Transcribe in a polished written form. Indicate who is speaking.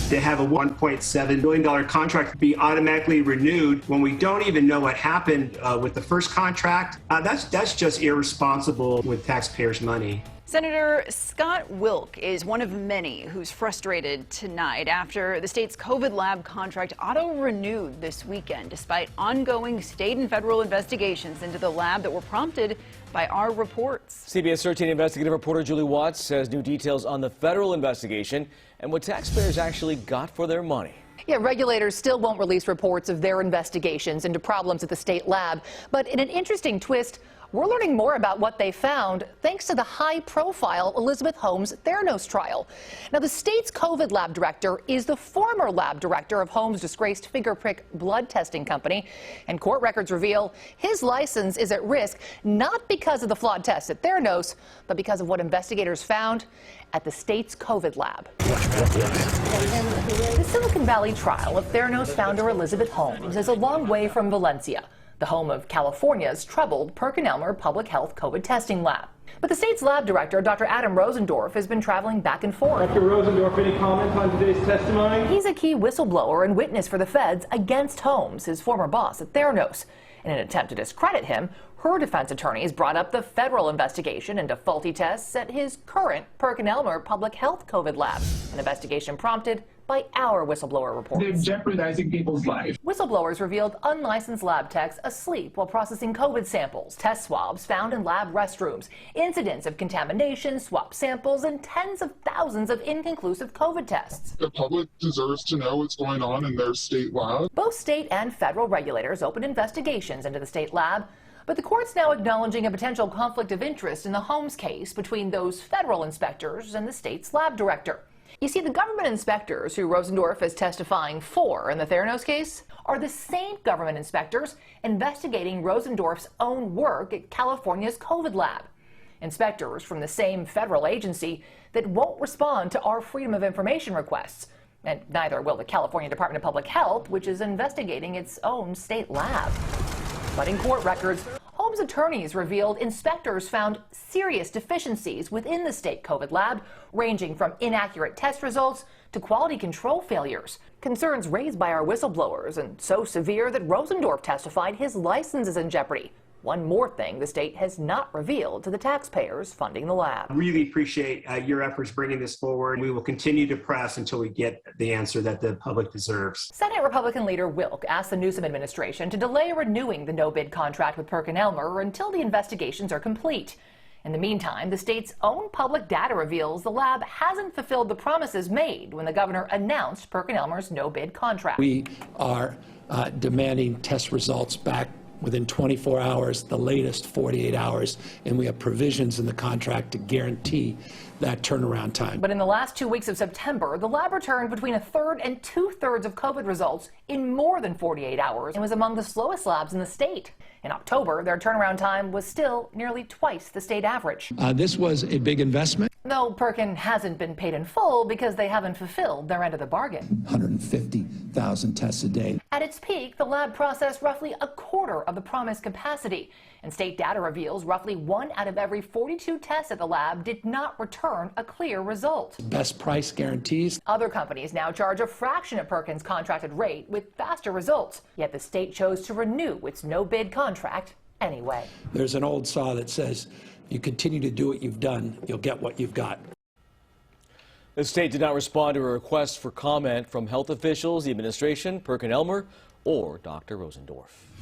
Speaker 1: to have a $1.7 billion contract be automatically renewed when we don't even know what happened with the first contract. That's just irresponsible with taxpayers' money.
Speaker 2: Senator Scott Wilk is one of many who's frustrated tonight after the state's COVID lab contract auto-renewed this weekend, despite ongoing state and federal investigations into the lab that were prompted by our reports.
Speaker 3: CBS 13 investigative reporter Julie Watts says new details on the federal investigation and what taxpayers actually got for their money.
Speaker 4: Yeah, regulators still won't release reports of their investigations into problems at the state lab. But in an interesting twist, we're learning more about what they found thanks to the high-profile Elizabeth Holmes Theranos trial. Now, the state's COVID lab director is the former lab director of Holmes' disgraced finger prick blood testing company, and court records reveal his license is at risk not because of the flawed tests at Theranos, but because of what investigators found at the state's COVID lab. The Silicon Valley trial of Theranos founder Elizabeth Holmes is a long way from Valencia, the home of California's troubled PerkinElmer public health COVID testing lab. But the state's lab director, Dr. Adam Rosendorf, has been traveling back and forth.
Speaker 5: Dr. Rosendorf, any comment on today's testimony?
Speaker 4: He's a key whistleblower and witness for the feds against Holmes, his former boss at Theranos. In an attempt to discredit him, her defense attorneys brought up the federal investigation into faulty tests at his current PerkinElmer public health COVID lab, an investigation prompted by our whistleblower reports.
Speaker 5: They're jeopardizing people's lives.
Speaker 4: Whistleblowers revealed unlicensed lab techs asleep while processing COVID samples, test swabs found in lab restrooms, incidents of contamination, swap samples, and tens of thousands of inconclusive COVID tests.
Speaker 6: The public deserves to know what's going on in their state lab.
Speaker 4: Both state and federal regulators opened investigations into the state lab, but the court's now acknowledging a potential conflict of interest in the Holmes case between those federal inspectors and the state's lab director. You see, the government inspectors who Rosendorf is testifying for in the Theranos case are the same government inspectors investigating Rosendorf's own work at California's COVID lab. Inspectors from the same federal agency that won't respond to our Freedom of Information requests. And neither will the California Department of Public Health, which is investigating its own state lab. But in court records, Holmes attorneys revealed inspectors found serious deficiencies within the state COVID lab, ranging from inaccurate test results to quality control failures. Concerns raised by our whistleblowers, and so severe that Rosendorf testified his license is in jeopardy. One more thing the state has not revealed to the taxpayers funding the lab.
Speaker 1: Really appreciate your efforts bringing this forward. We will continue to press until we get the answer that the public deserves.
Speaker 4: Senate Republican leader Wilk asked the Newsom administration to delay renewing the no-bid contract with PerkinElmer until the investigations are complete. In the meantime, the state's own public data reveals the lab hasn't fulfilled the promises made when the governor announced PerkinElmer's no-bid contract.
Speaker 7: We are demanding test results back within 24 hours, the latest 48 hours, and we have provisions in the contract to guarantee that turnaround time.
Speaker 4: But in the last 2 weeks of September, the lab returned between a third and two-thirds of COVID results in more than 48 hours and was among the slowest labs in the state. In October, their turnaround time was still nearly twice the state average.
Speaker 7: This was a big investment.
Speaker 4: Though Perkin hasn't been paid in full because they haven't fulfilled their end of the bargain.
Speaker 7: 150,000 tests a day.
Speaker 4: At its peak, the lab processed roughly a quarter of the promised capacity. And state data reveals roughly 1 out of every 42 tests at the lab did not return a clear result.
Speaker 7: Best price guarantees.
Speaker 4: Other companies now charge a fraction of Perkin's contracted rate with faster results. Yet the state chose to renew its no-bid contract anyway.
Speaker 7: There's an old saw that says, you continue to do what you've done, you'll get what you've got.
Speaker 3: The state did not respond to a request for comment from health officials, the administration, PerkinElmer, or Dr. Rosendorf.